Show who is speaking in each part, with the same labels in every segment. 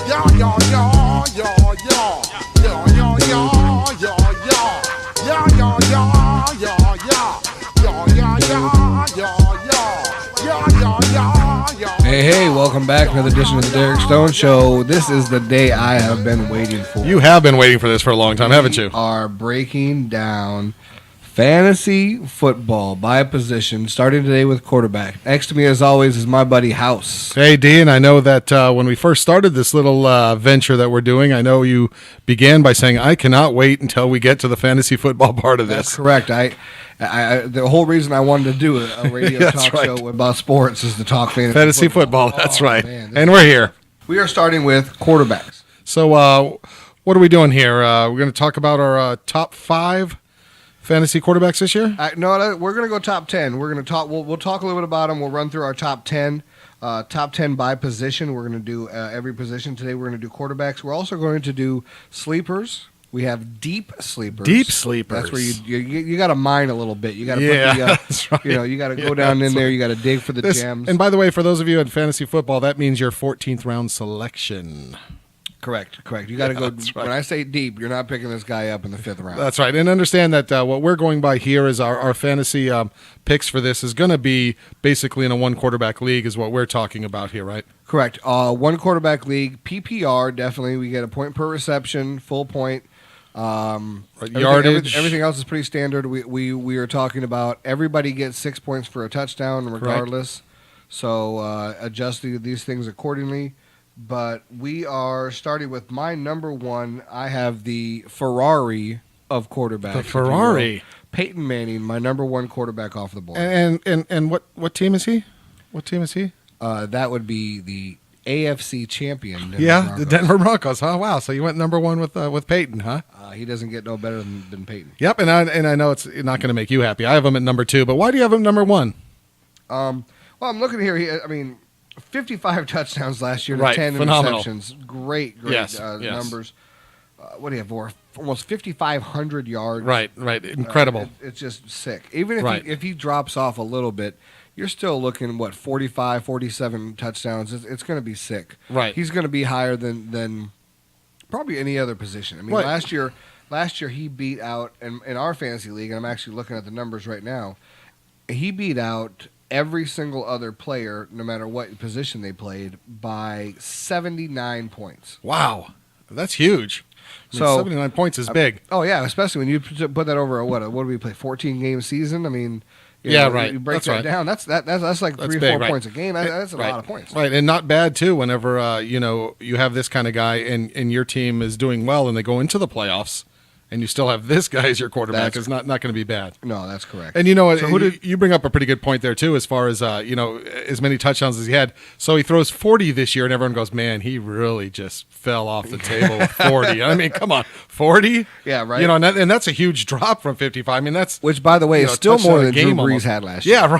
Speaker 1: Yeah, yeah, yeah, yeah, yeah. Yeah, yeah, yeah, yeah, yeah. Yeah, yeah, yeah, yeah, yeah. Yeah, yeah, yeah, yeah, yeah. Yeah, yeah, yeah, yeah.
Speaker 2: Hey, welcome back to another edition of the Derek Stone Show. This is the day I have been waiting for.
Speaker 3: You have been waiting for this for a long time, haven't you?
Speaker 2: We are breaking down fantasy football by position, starting today with quarterback. Next to me, as always, is my buddy House.
Speaker 3: Hey, Dean, I know that when we first started this little venture that we're doing, I know you began by saying, I cannot wait until we get to the fantasy football part of this.
Speaker 2: That's correct. The whole reason I wanted to do a radio talk show about sports is to talk
Speaker 3: fantasy football. That's right.
Speaker 2: Man,
Speaker 3: and we're here.
Speaker 2: We are starting with quarterbacks.
Speaker 3: So what are we doing here? We're going to talk about our top 5 fantasy quarterbacks this year?
Speaker 2: No, we're going to go top 10. We're going to talk. We'll talk a little bit about them. We'll run through our top 10. Top 10 by position. We're going to do every position today. We're going to do quarterbacks. We're also going to do sleepers. We have deep sleepers.
Speaker 3: Deep sleepers.
Speaker 2: That's where you got to mine a little bit. You got to
Speaker 3: put
Speaker 2: the,
Speaker 3: that's right.
Speaker 2: You got to go down in there. You got to dig for the gems.
Speaker 3: And by the way, for those of you in fantasy football, that means your 14th round selection.
Speaker 2: Correct. You got to go.
Speaker 3: That's right.
Speaker 2: When I say deep, you're not picking this guy up in the 5th round.
Speaker 3: That's right. And understand that what we're going by here is our fantasy picks for this is going to be basically in a one quarterback league is what we're talking about here, right?
Speaker 2: Correct. One quarterback league, PPR, definitely. We get a point per reception, full point.
Speaker 3: Yardage.
Speaker 2: Everything else is pretty standard. We are talking about everybody gets 6 points for a touchdown regardless. Correct. So adjust these things accordingly. But we are starting with my number 1. I have the Ferrari of quarterbacks.
Speaker 3: The Ferrari.
Speaker 2: Peyton Manning, my number 1 quarterback off the board.
Speaker 3: And what team is he? What team is he?
Speaker 2: That would be the AFC champion.
Speaker 3: The Denver Broncos. Oh, wow. So you went number 1 with Peyton, huh?
Speaker 2: He doesn't get no better than Peyton.
Speaker 3: Yep, and I know it's not going to make you happy. I have him at number 2, but why do you have him number 1?
Speaker 2: Well, I'm looking here. 55 touchdowns last year to 10
Speaker 3: phenomenal.
Speaker 2: interceptions. Great
Speaker 3: yes.
Speaker 2: numbers. What do you have? Almost 5,500 yards.
Speaker 3: Right. Incredible.
Speaker 2: It's just sick. Even if he drops off a little bit, you're still looking, 45, 47 touchdowns. It's going to be sick.
Speaker 3: Right.
Speaker 2: He's going to be higher than probably any other position.
Speaker 3: Right.
Speaker 2: last year he beat out, in our fantasy league, and I'm actually looking at the numbers right now, he beat out every single other player, no matter what position they played, by 79 points.
Speaker 3: Wow. That's huge. So 79 points is big.
Speaker 2: Oh, yeah, especially when you put that over what do we play, 14-game season?
Speaker 3: Right.
Speaker 2: You break
Speaker 3: that's
Speaker 2: that
Speaker 3: right.
Speaker 2: down. That's like 3-4 points a game. That's a lot of points.
Speaker 3: Right, and not bad, too, whenever you have this kind of guy and your team is doing well and they go into the playoffs. And you still have this guy as your quarterback. It's not going to be bad.
Speaker 2: No, that's correct.
Speaker 3: And you bring up a pretty good point there too, as far as as many touchdowns as he had. So he throws 40 this year, and everyone goes, "Man, he really just fell off the table with 40." I mean, come on, 40?
Speaker 2: Yeah, right.
Speaker 3: And that's a huge drop from 55. I mean,
Speaker 2: which, by the way, is still more than Drew Brees had last year.
Speaker 3: Yeah,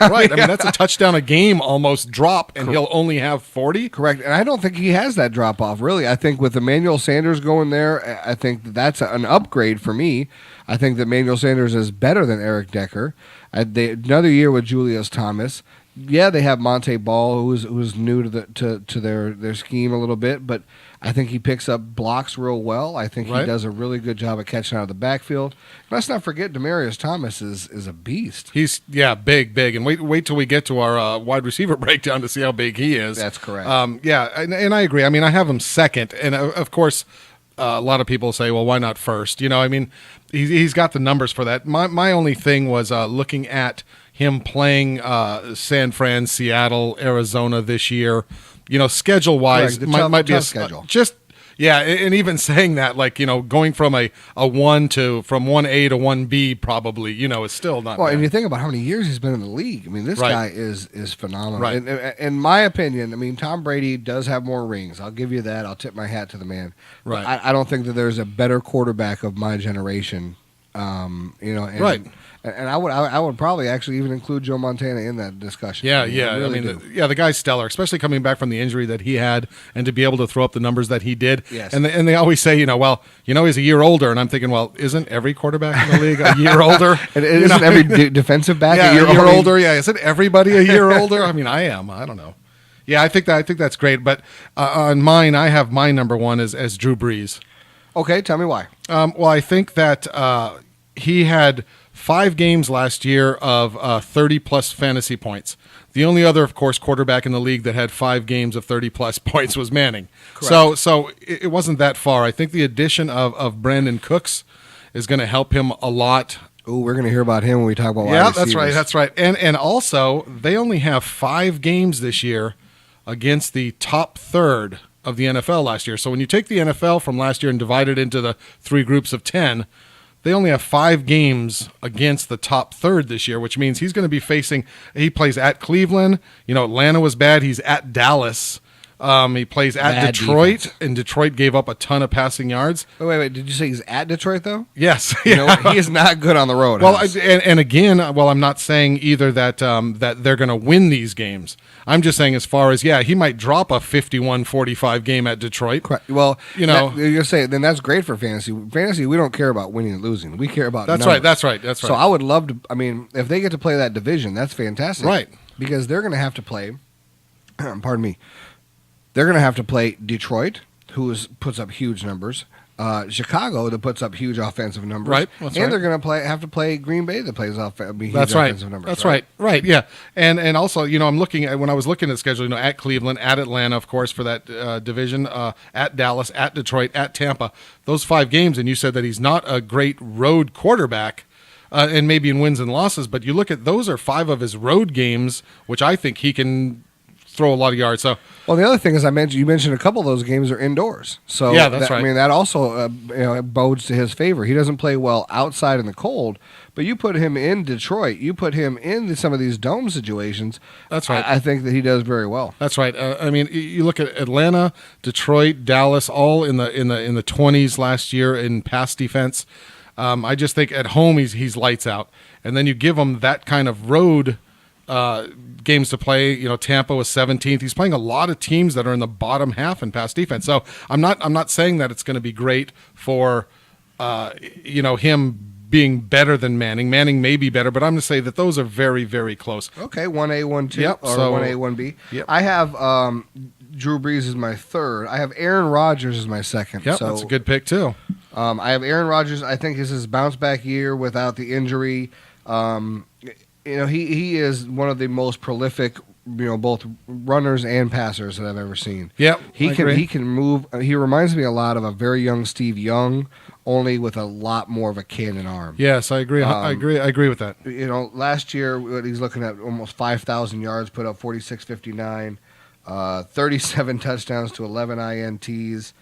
Speaker 3: right. I mean, that's a touchdown a game almost drop, and he'll only have 40.
Speaker 2: Correct. And I don't think he has that drop off. Really, I think with Emmanuel Sanders going there, I think that's an upgrade for me. I think that Emmanuel Sanders is better than Eric Decker. Another year with Julius Thomas. Yeah, they have Monte Ball, who's new to their scheme a little bit, but I think he picks up blocks real well. I think he does a really good job of catching out of the backfield. Let's not forget Demaryius Thomas is a beast.
Speaker 3: He's big, and wait till we get to our wide receiver breakdown to see how big he is.
Speaker 2: That's correct.
Speaker 3: And I agree. I mean, I have him second, and of course, a lot of people say, well, why not first? I mean, he's got the numbers for that. My only thing was looking at him playing San Fran, Seattle, Arizona this year. Schedule wise, might be a
Speaker 2: schedule.
Speaker 3: And even saying that, going from a 1 from 1A to 1B probably, is still not.
Speaker 2: Well,
Speaker 3: bad.
Speaker 2: and you think about how many years he's been in the league. I mean, this guy is phenomenal.
Speaker 3: Right.
Speaker 2: And, in my opinion, I mean, Tom Brady does have more rings. I'll give you that. I'll tip my hat to the man.
Speaker 3: Right.
Speaker 2: I don't think that there's a better quarterback of my generation.
Speaker 3: Right.
Speaker 2: And I would probably actually even include Joe Montana in that discussion.
Speaker 3: Yeah.
Speaker 2: Really
Speaker 3: the guy's stellar, especially coming back from the injury that he had, and to be able to throw up the numbers that he did.
Speaker 2: Yes.
Speaker 3: And they always say, he's a year older, and I'm thinking, well, isn't every quarterback in the league a year older?
Speaker 2: And isn't every defensive back
Speaker 3: a year older? Yeah, isn't everybody a year older? I mean, I am. I don't know. Yeah, I think that's great. But on mine, I have my number one as Drew Brees.
Speaker 2: Okay, tell me why.
Speaker 3: Well, I think that he had 5 games last year of 30-plus fantasy points. The only other, of course, quarterback in the league that had 5 games of 30-plus points was Manning.
Speaker 2: Correct.
Speaker 3: So it wasn't that far. I think the addition of Brandon Cooks is going to help him a lot.
Speaker 2: Ooh, we're going to hear about him when we talk about wide
Speaker 3: Yeah,
Speaker 2: receivers.
Speaker 3: that's right. And also, they only have 5 games this year against the top third of the NFL last year. So when you take the NFL from last year and divide it into the 3 groups of 10, they only have 5 games against the top third this year, which means he's going to be he plays at Cleveland. Atlanta was bad. He's at Dallas. He plays at
Speaker 2: Bad
Speaker 3: Detroit,
Speaker 2: defense.
Speaker 3: and Detroit gave up a ton of passing yards.
Speaker 2: Wait. Did you say he's at Detroit, though?
Speaker 3: Yes.
Speaker 2: You know what? He is not good on the road.
Speaker 3: Well,
Speaker 2: House.
Speaker 3: and again, I'm not saying either that that they're going to win these games. I'm just saying as far as, he might drop a 51-45 game at Detroit.
Speaker 2: Correct. Well,
Speaker 3: you're
Speaker 2: you're saying then that's great for fantasy. Fantasy, we don't care about winning and losing. We care about
Speaker 3: That's
Speaker 2: numbers.
Speaker 3: right. That's right.
Speaker 2: So I would love to. I mean, if they get to play that division, that's fantastic.
Speaker 3: Right.
Speaker 2: Because they're going to have to play. Pardon me. They're going to have to play Detroit, who puts up huge numbers. Chicago, that puts up huge offensive numbers.
Speaker 3: Right, that's
Speaker 2: and
Speaker 3: right.
Speaker 2: they're going to have to play Green Bay, that plays huge
Speaker 3: That's right.
Speaker 2: offensive numbers.
Speaker 3: That's right. Right. Yeah. And also, I'm looking at, when I was looking at the schedule, at Cleveland, at Atlanta, of course, for that division, at Dallas, at Detroit, at Tampa, those 5 games. And you said that he's not a great road quarterback. And maybe in wins and losses, but you look at those are 5 of his road games, which I think he can throw a lot of yards. So,
Speaker 2: well, the other thing is, you mentioned a couple of those games are indoors. So
Speaker 3: yeah, that's right.
Speaker 2: I mean, that also bodes to his favor. He doesn't play well outside in the cold, but you put him in Detroit, you put him in some of these dome situations.
Speaker 3: That's right.
Speaker 2: I think that he does very well.
Speaker 3: That's right. I mean, you look at Atlanta, Detroit, Dallas, all in the 20s last year in pass defense. I just think at home he's lights out, and then you give him that kind of road games to play. Tampa was 17th. He's playing a lot of teams that are in the bottom half in pass defense. So I'm not saying that it's going to be great for him being better than Manning. Manning may be better, but I'm going to say that those are very, very close.
Speaker 2: Okay, 1A, 1-2,
Speaker 3: Yep,
Speaker 2: or
Speaker 3: so-
Speaker 2: 1A, 1B.
Speaker 3: Yep.
Speaker 2: I have Drew Brees as my third. I have Aaron Rodgers as my second.
Speaker 3: Yep,
Speaker 2: So,
Speaker 3: that's a good pick too.
Speaker 2: I have Aaron Rodgers. I think this is his bounce back year without the injury. He is one of the most prolific, both runners and passers that I've ever seen.
Speaker 3: Yep,
Speaker 2: He
Speaker 3: I
Speaker 2: can
Speaker 3: agree.
Speaker 2: he can move. He reminds me a lot of a very young Steve Young, only with a lot more of a cannon arm.
Speaker 3: Yes, I agree. I agree with that.
Speaker 2: Last year he's looking at almost 5,000 yards, put up 46.59, 37 touchdowns to 11 INTs.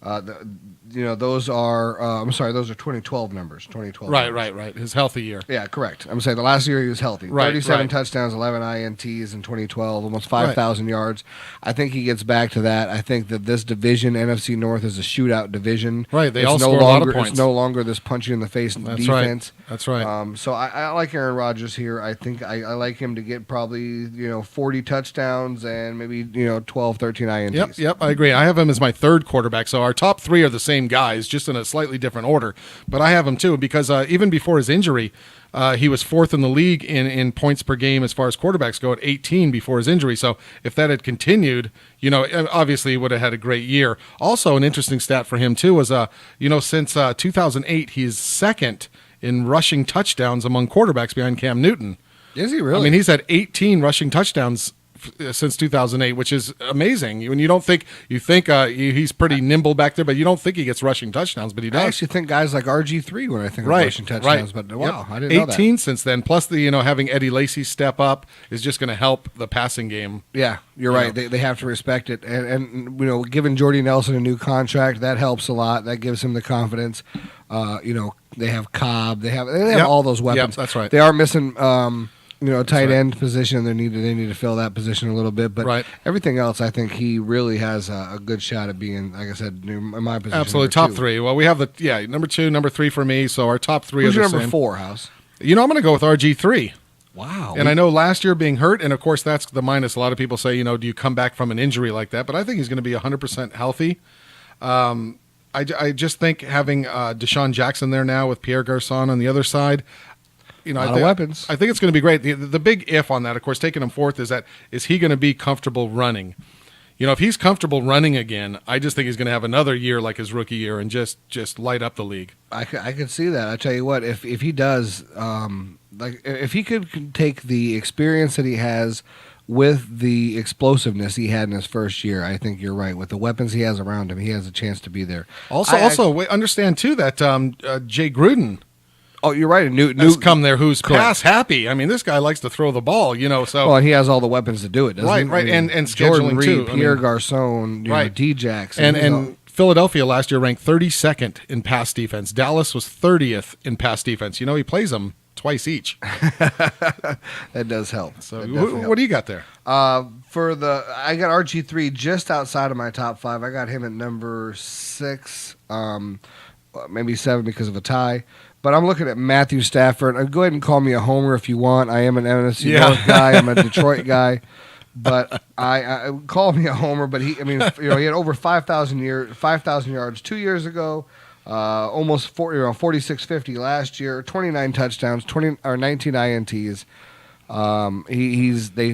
Speaker 2: Those are those are 2012 numbers. 2012. numbers.
Speaker 3: Right. His healthy year.
Speaker 2: Yeah, correct. I'm saying the last year he was healthy.
Speaker 3: Right,
Speaker 2: 37
Speaker 3: right.
Speaker 2: touchdowns, 11 INTs in 2012, almost 5,000 yards. I think he gets back to that. I think that this division, NFC North, is a shootout division.
Speaker 3: Right, they
Speaker 2: It's
Speaker 3: all
Speaker 2: no
Speaker 3: score a lot of
Speaker 2: longer-
Speaker 3: points.
Speaker 2: It's no longer this punch you in the face
Speaker 3: That's
Speaker 2: defense.
Speaker 3: right. That's right.
Speaker 2: So I like Aaron Rodgers here. I think I like him to get probably 40 touchdowns and maybe 12, 13 INTs.
Speaker 3: Yep, I agree. I have him as my third quarterback. So our top 3 are the same guys, just in a slightly different order. But I have him too because even before his injury, he was 4th in the league in points per game as far as quarterbacks go at 18 before his injury. So if that had continued, obviously he would have had a great year. Also, an interesting stat for him too was, since 2008, he's second in rushing touchdowns among quarterbacks behind Cam Newton.
Speaker 2: Is he really?
Speaker 3: I mean, he's had 18 rushing touchdowns since 2008, which is amazing. When you think he's pretty nimble back there, but you don't think he gets rushing touchdowns, but he does.
Speaker 2: I actually think guys like RG3 when I think of rushing touchdowns, but wow,
Speaker 3: Yep.
Speaker 2: I didn't know that.
Speaker 3: 18 since then. Plus having Eddie Lacy step up is just going to help the passing game.
Speaker 2: Yeah, you're right. They have to respect it, and giving Jordy Nelson a new contract, that helps a lot. That gives him the confidence. They have Cobb. They have
Speaker 3: Yep.
Speaker 2: all those weapons.
Speaker 3: Yep, that's right.
Speaker 2: They are missing. Tight
Speaker 3: right.
Speaker 2: end position. They need to fill that position a little bit, but
Speaker 3: Right.
Speaker 2: everything else, I think he really has a good shot at being, like I said, in my position.
Speaker 3: Absolutely,
Speaker 2: number
Speaker 3: top
Speaker 2: 2.
Speaker 3: 3. Well, we have number 2, number 3 for me. So our top 3
Speaker 2: Who's
Speaker 3: are
Speaker 2: your
Speaker 3: the
Speaker 2: number
Speaker 3: same.
Speaker 2: 4, House?
Speaker 3: I'm going to go with RG3.
Speaker 2: Wow.
Speaker 3: And I know last year being hurt, and of course that's the minus. A lot of people say, do you come back from an injury like that? But I think he's going to be 100% healthy. I just think having Deshaun Jackson there now with Pierre Garçon on the other side, you know,
Speaker 2: A lot of weapons.
Speaker 3: I think it's going to be great. The big if on that, of course, taking him fourth is he going to be comfortable running? You know, if he's comfortable running again, I just think he's going to have another year like his rookie year and just light up the league.
Speaker 2: I could see that. I tell you what, if he does, like if he could take the experience that he has with the explosiveness he had in his first year, I think you're right. With the weapons he has around him, he has a chance to be there.
Speaker 3: Understand too that Jay Gruden
Speaker 2: Oh, you're right.
Speaker 3: has come there who's
Speaker 2: Correct.
Speaker 3: pass happy. I mean, this guy likes to throw the ball, you know. So
Speaker 2: Well, and he has all the weapons to do it, doesn't he?
Speaker 3: Right,
Speaker 2: I mean,
Speaker 3: and
Speaker 2: Jordan
Speaker 3: scheduling,
Speaker 2: Reed,
Speaker 3: too. I
Speaker 2: Pierre
Speaker 3: mean-
Speaker 2: Garcon,
Speaker 3: Right.
Speaker 2: D-Jax.
Speaker 3: and Philadelphia last year ranked 32nd in pass defense. Dallas was 30th in pass defense. You know, he plays them twice each.
Speaker 2: that does help.
Speaker 3: So
Speaker 2: That definitely
Speaker 3: what do you got there?
Speaker 2: I got RG3 just outside of my top 5. I got him at number 6, maybe 7 because of a tie. But I'm looking at Matthew Stafford. Go ahead and call me a homer if you want. I am an NFC North guy. I'm a Detroit guy. But I call me a homer. But he had over 5,000 yards 2 years ago. Almost 4650 last year. 29 touchdowns, 19 INTs.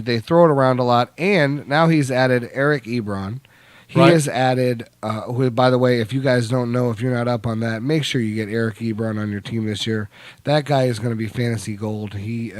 Speaker 2: They throw it around a lot, and now he's added Eric Ebron. He
Speaker 3: Right.
Speaker 2: has added, who, by the way, if you guys don't know, if you're not up on that, make sure you get Eric Ebron on your team this year. That guy is going to be fantasy gold. He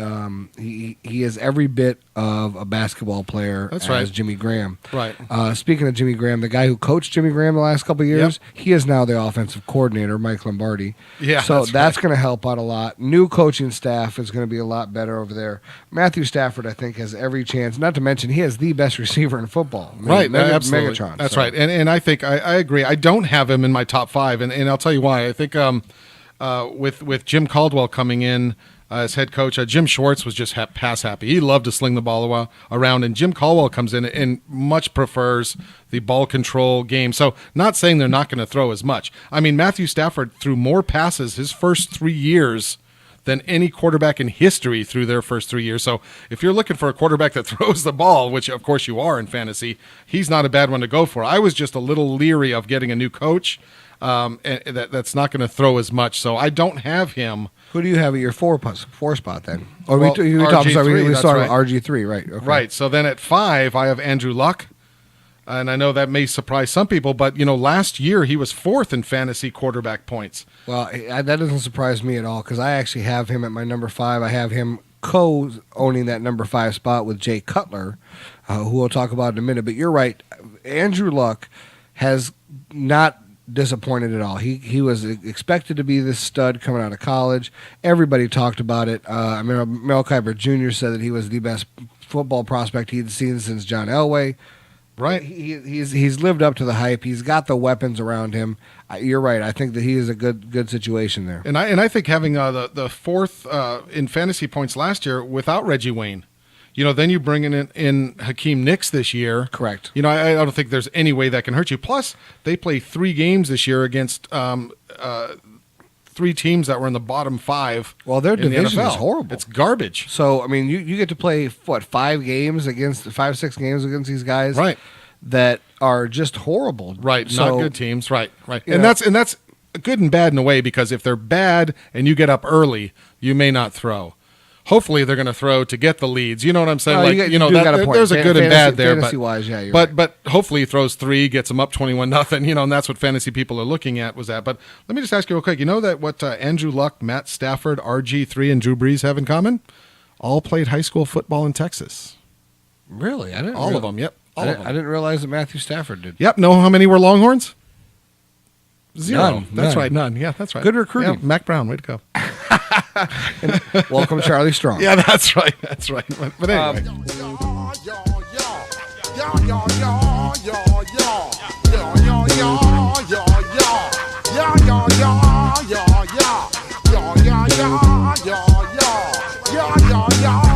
Speaker 2: is every bit of a basketball player
Speaker 3: That's
Speaker 2: as
Speaker 3: right.
Speaker 2: Jimmy Graham.
Speaker 3: Right.
Speaker 2: Speaking of Jimmy Graham, the guy who coached Jimmy Graham the last couple of years, he is now the offensive coordinator, Mike Lombardi.
Speaker 3: Yeah,
Speaker 2: so
Speaker 3: that's
Speaker 2: that's going to help out a lot. New coaching staff is going to be a lot better over there. Matthew Stafford, I think, has every chance. Not to mention, he has the best receiver in football. I mean,
Speaker 3: Right, absolutely.
Speaker 2: Megatron.
Speaker 3: That's
Speaker 2: so.
Speaker 3: right, and I think I agree. I don't have him in my top 5, and I'll tell you why. I think with Jim Caldwell coming in as head coach, Jim Schwartz was just pass happy. He loved to sling the ball around, and Jim Caldwell comes in and much prefers the ball control game. So, not saying they're not going to throw as much. I mean, Matthew Stafford threw more passes his first 3 years than any quarterback in history through their first 3 years. So if you're looking for a quarterback that throws the ball, which of course you are in fantasy, he's not a bad one to go for. I was just a little leery of getting a new coach and that's not going to throw as much. So I don't have him.
Speaker 2: Who do you have at your four spot then? Or
Speaker 3: Well,
Speaker 2: we
Speaker 3: RG3,
Speaker 2: started
Speaker 3: that's
Speaker 2: RG3, right? Okay.
Speaker 3: Right. So then at 5, I have Andrew Luck. And I know that may surprise some people, but, you know, last year he was 4th in fantasy quarterback points.
Speaker 2: Well, that doesn't surprise me at all because I actually have him at my number 5. I have him co-owning that number 5 spot with Jay Cutler, who we'll talk about in a minute. But you're right. Andrew Luck has not disappointed at all. He was expected to be this stud coming out of college. Everybody talked about it. I mean, Mel Kiper Jr. said that he was the best football prospect he'd seen since John Elway.
Speaker 3: Right.
Speaker 2: He's lived up to the hype. He's got the weapons around him. You're right. I think that he is a good situation there.
Speaker 3: And I think having the 4th in fantasy points last year without Reggie Wayne, you know, then you bring in Hakeem Nicks this year.
Speaker 2: Correct.
Speaker 3: You know, I don't think there's any way that can hurt you. Plus, they play 3 games this year against 3 teams that were in the bottom 5.
Speaker 2: Well, their
Speaker 3: in the
Speaker 2: division is
Speaker 3: NFL.
Speaker 2: horrible.
Speaker 3: It's garbage.
Speaker 2: So I mean, you get to play 5 games against 5-6 games against these guys,
Speaker 3: Right.
Speaker 2: That are just horrible,
Speaker 3: Right.
Speaker 2: So,
Speaker 3: Not good teams. Right. Right.
Speaker 2: You
Speaker 3: And
Speaker 2: know-
Speaker 3: that's good and bad in a way, because if they're bad and you get up early, you may not throw. Hopefully, they're going to throw to get the leads. You know what I'm saying?
Speaker 2: Oh, you do got a point.
Speaker 3: There's a good and bad there.
Speaker 2: Fantasy-wise, yeah, you're
Speaker 3: but hopefully, he throws 3, gets them up 21-0. You know, and that's what fantasy people are looking at. Was that? But let me just ask you real quick. You know that what Andrew Luck, Matt Stafford, RG3, and Drew Brees have in common? All played high school football in Texas.
Speaker 2: Really, I didn't.
Speaker 3: All of them. Yep. All of them.
Speaker 2: I didn't realize that Matthew Stafford did.
Speaker 3: Yep. Know how many were Longhorns? 0.
Speaker 2: None.
Speaker 3: That's
Speaker 2: None.
Speaker 3: right. None. Yeah, that's right.
Speaker 2: Good recruiting.
Speaker 3: Yeah, Mac Brown, way to go.
Speaker 2: Welcome, Charlie Strong.
Speaker 3: Yeah, that's right. That's right. But anyway.
Speaker 1: Yeah.